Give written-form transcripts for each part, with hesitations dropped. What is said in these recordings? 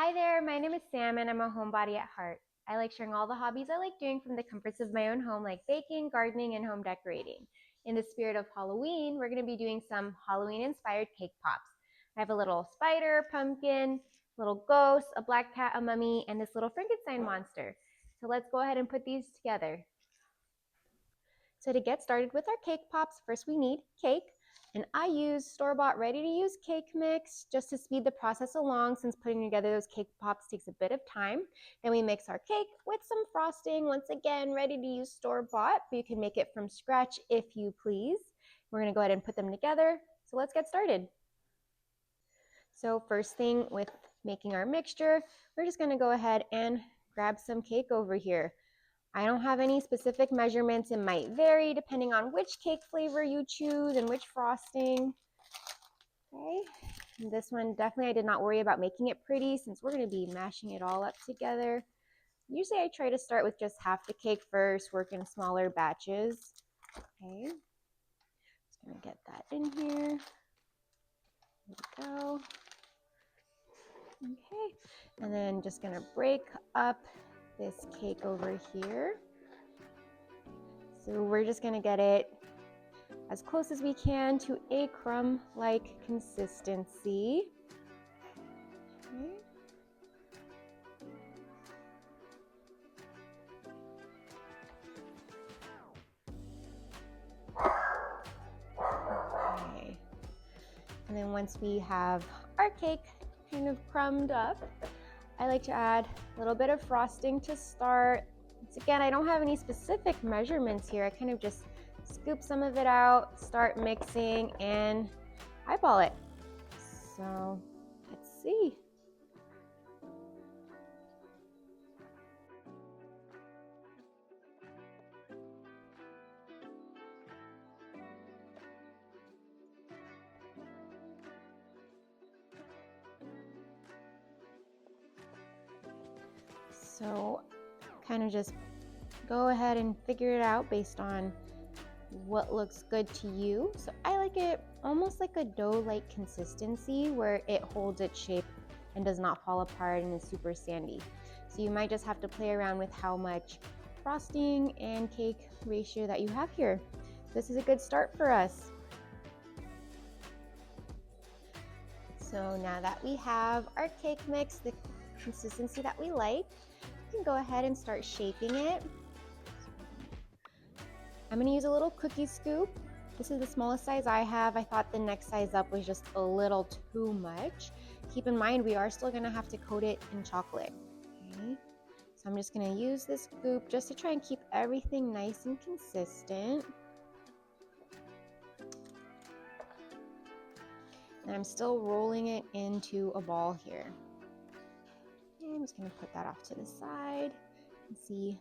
Hi there, my name is Sam and I'm a homebody at heart. I like sharing all the hobbies I like doing from the comforts of my own home, like baking, gardening, and home decorating. In the spirit of Halloween, we're going to be doing some Halloween-inspired cake pops. I have a little spider, pumpkin, little ghost, a black cat, a mummy, and this little Frankenstein monster. So let's go ahead and put these together. So to get started with our cake pops, first we need cake. And I use store-bought ready-to-use cake mix just to speed the process along, since putting together those cake pops takes a bit of time. Then we mix our cake with some frosting, once again ready-to-use store-bought, but you can make it from scratch if you please. We're going to go ahead and put them together. So let's get started. So first thing with making our mixture, we're just going to go ahead and grab some cake over here. I don't have any specific measurements. It might vary depending on which cake flavor you choose and which frosting. Okay, and this one definitely I did not worry about making it pretty, since we're going to be mashing it all up together. Usually I try to start with just half the cake first, work in smaller batches. Okay, just going to get that in here. There we go. Okay, and then just going to break up this cake over here. So we're just going to get it as close as we can to a crumb-like consistency. Okay. Okay. And then once we have our cake kind of crumbed up, I like to add a little bit of frosting to start. Once again, I don't have any specific measurements here. I kind of just scoop some of it out, start mixing, and eyeball it. So let's see. So kind of just go ahead and figure it out based on what looks good to you. So I like it almost like a dough-like consistency where it holds its shape and does not fall apart and is super sandy. So you might just have to play around with how much frosting and cake ratio that you have here. This is a good start for us. So now that we have our cake mix, the consistency that we like, you can go ahead and start shaping it. I'm gonna use a little cookie scoop. This is the smallest size I have. I thought the next size up was just a little too much. Keep in mind, we are still gonna have to coat it in chocolate. Okay. So I'm just gonna use this scoop just to try and keep everything nice and consistent. And I'm still rolling it into a ball here. And I'm just gonna put that off to the side and see,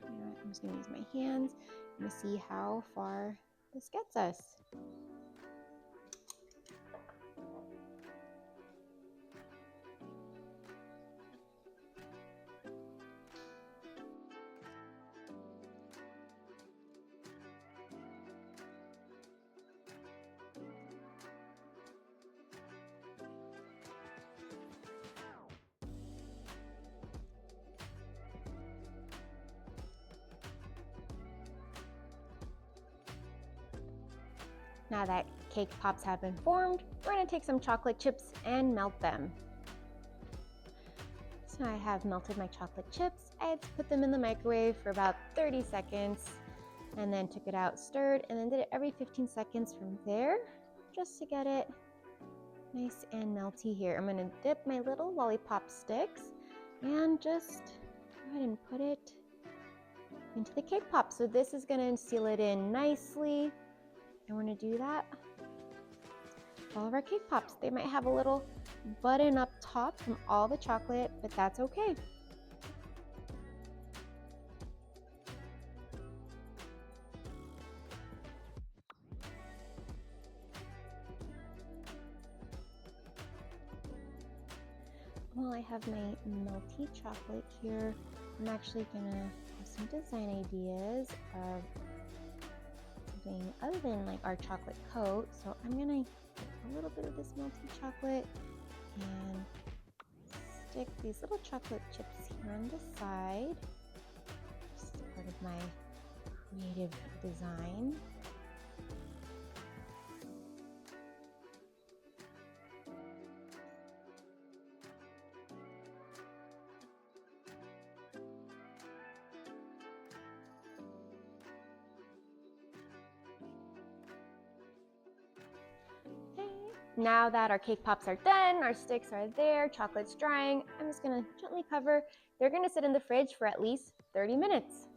I'm just gonna use my hands and see how far this gets us. Now that cake pops have been formed, we're going to take some chocolate chips and melt them. So I have melted my chocolate chips. I had to put them in the microwave for about 30 seconds and then took it out, stirred, and then did it every 15 seconds from there just to get it nice and melty here. I'm going to dip my little lollipop sticks and just go ahead and put it into the cake pop. So this is going to seal it in nicely. And we're going to do that with all of our cake pops. They might have a little button up top from all the chocolate, but that's okay. While I have my melty chocolate here, I'm actually going to have some design ideas of something other than like our chocolate coat. So I'm going to get a little bit of this melty chocolate and stick these little chocolate chips here on the side. Just part of my creative design. Now that our cake pops are done, our sticks are there, chocolate's drying, I'm just gonna gently cover. They're gonna sit in the fridge for at least 30 minutes.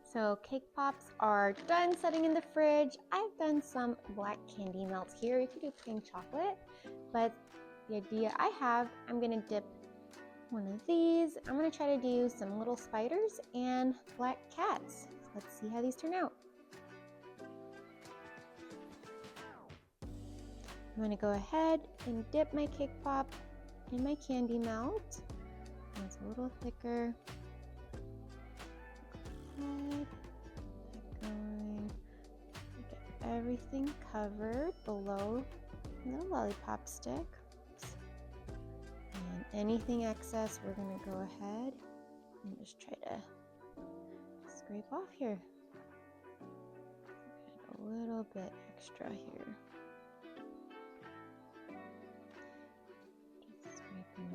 So cake pops are done setting in the fridge. I've done some black candy melts here. You could do plain chocolate, but the idea I have, I'm gonna dip one of these. I'm gonna try to do some little spiders and black cats. Let's see how these turn out. I'm gonna go ahead and dip my cake pop in my candy melt. It's a little thicker. Go ahead, going. Get everything covered below the lollipop stick. And anything excess, we're gonna go ahead and just try to scrape off here. Get a little bit extra here.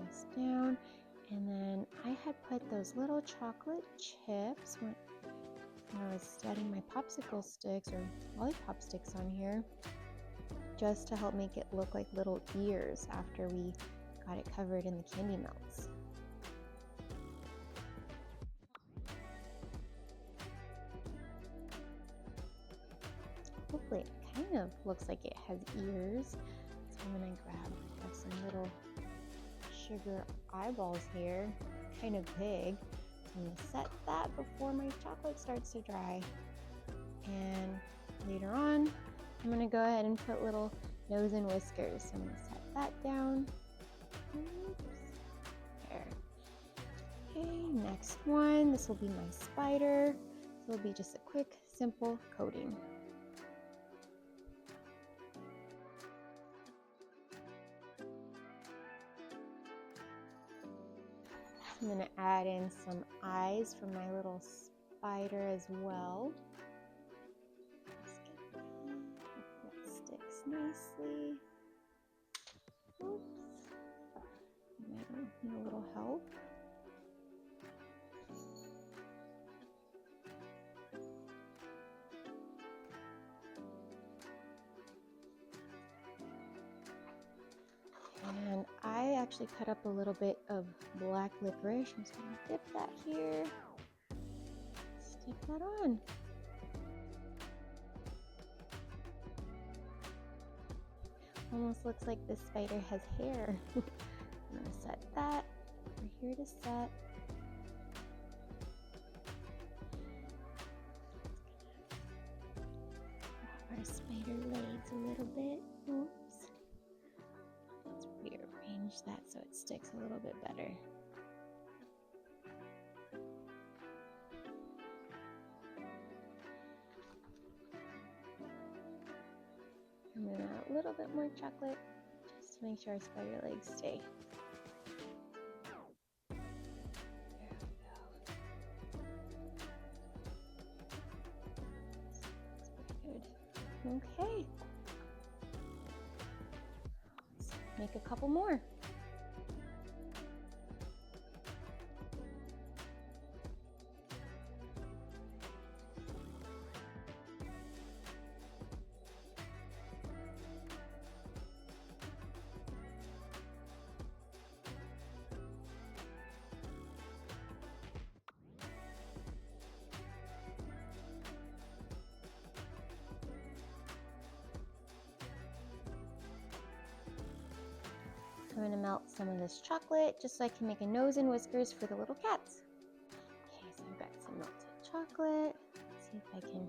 This down, and then I had put those little chocolate chips when I was setting my popsicle sticks or lollipop sticks on here, just to help make it look like little ears after we got it covered in the candy melts. Hopefully it kind of looks like it has ears. So I'm gonna grab some little sugar eyeballs here, kind of big. I'm gonna set that before my chocolate starts to dry. And later on, I'm gonna go ahead and put little nose and whiskers. So I'm gonna set that down. Oops. There. Okay, next one. This will be my spider. So it'll be just a quick, simple coating. I'm going to add in some eyes for my little spider as well. Just get that sticks nicely. Oops. Might need a little help. And I actually cut up a little bit of black licorice. I'm just going to dip that here. Stick that on. Almost looks like this spider has hair. I'm going to set that. We're here to set. Wrap our spider legs a little bit. Oops. Let's rearrange that so it sticks a little bit better. I'm going to add a little bit more chocolate just to make sure our spider legs stay. Okay, let's make a couple more. I'm going to melt some of this chocolate just so I can make a nose and whiskers for the little cats. Okay, so I've got some melted chocolate. Let's see if I can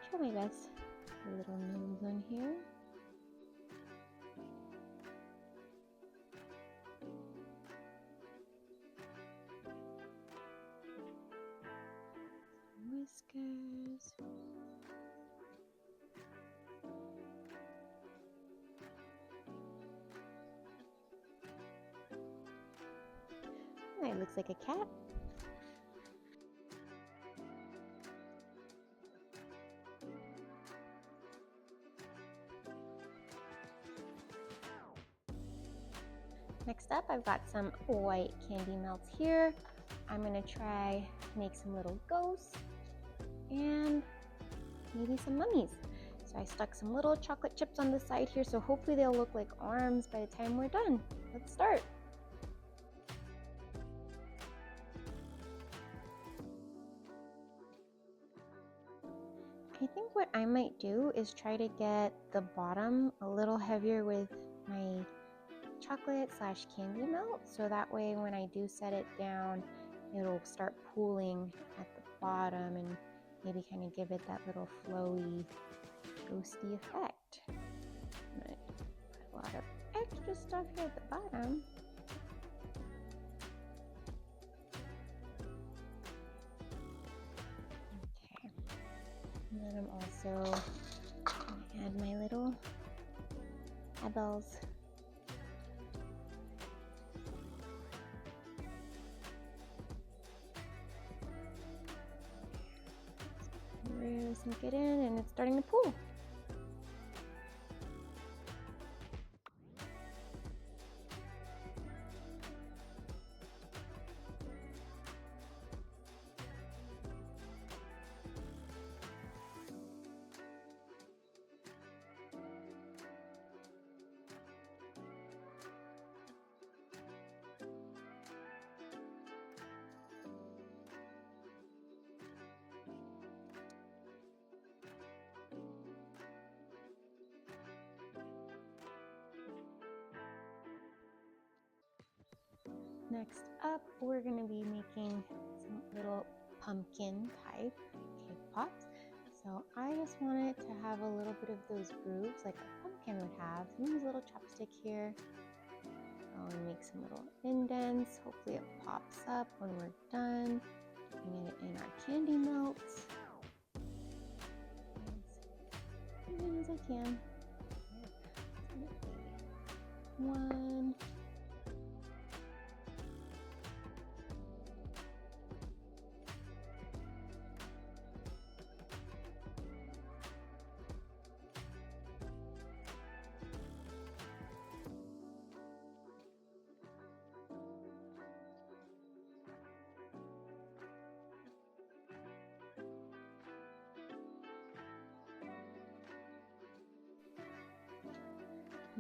try my best. A little nose on here. Whiskers. it looks like a cat. Next up, I've got some white candy melts here. I'm gonna try to make some little ghosts and maybe some mummies. So I stuck some little chocolate chips on the side here, so hopefully they'll look like arms by the time we're done. Let's start. I think what I might do is try to get the bottom a little heavier with my chocolate / candy melt, so that way when I do set it down, it'll start pooling at the bottom and maybe kind of give it that little flowy, ghosty effect. I'm gonna put a lot of extra stuff here at the bottom. Okay, and then I'm also gonna add my little eyeballs. Really sink it in, and it's starting to pool. Next up, we're going to be making some little pumpkin type cake pops. So I just wanted to have a little bit of those grooves like a pumpkin would have. So I'm going to use a little chopstick here. I'll make some little indents. Hopefully it pops up when we're done. Bring it in our candy melts. As even as I can. One.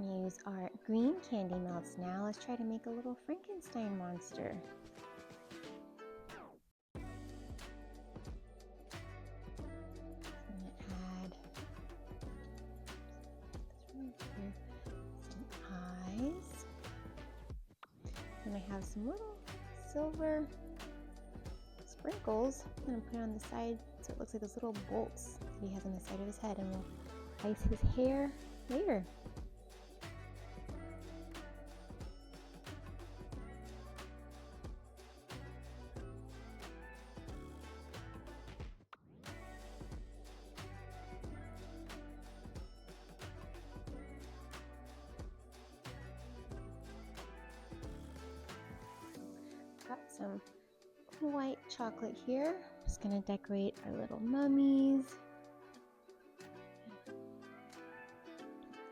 Use our green candy melts now. Let's try to make a little Frankenstein monster. I'm going to add some eyes. And I have some little silver sprinkles. I'm going to put it on the side so it looks like those little bolts that he has on the side of his head, and we'll ice his hair later. Got some white chocolate here. Just gonna decorate our little mummies.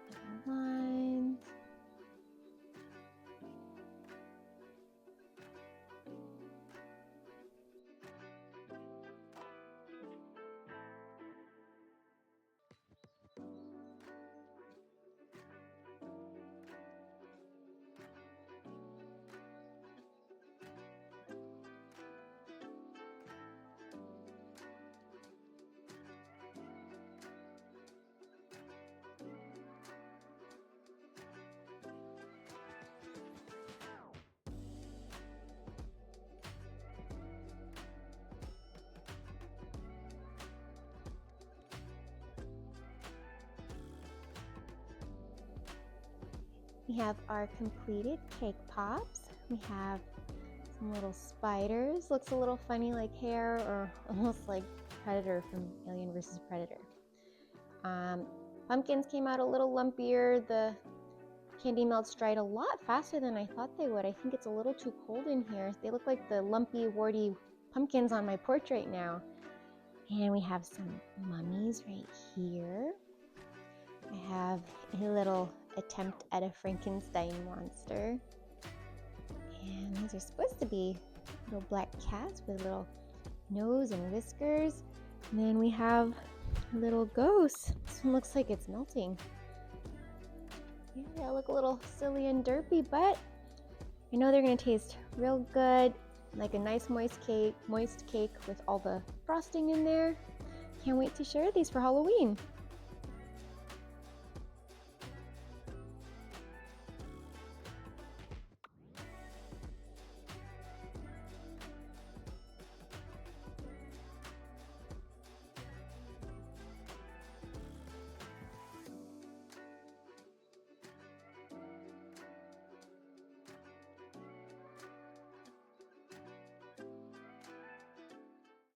Little lines. We have our completed cake pops. We have some little spiders. Looks a little funny like hair, or almost like Predator from Alien vs. Predator. Pumpkins came out a little lumpier. The Candy melts dried a lot faster than I thought they would. I think it's a little too cold in here. They look like the lumpy, warty pumpkins on my porch right now. And we have some mummies right here. I have a little attempt at a Frankenstein monster. And these are supposed to be little black cats with a little nose and whiskers. And then we have a little ghost. This one looks like it's melting. Yeah, they look a little silly and derpy, but I know they're gonna taste real good, like a nice moist cake with all the frosting in there. Can't wait to share these for Halloween.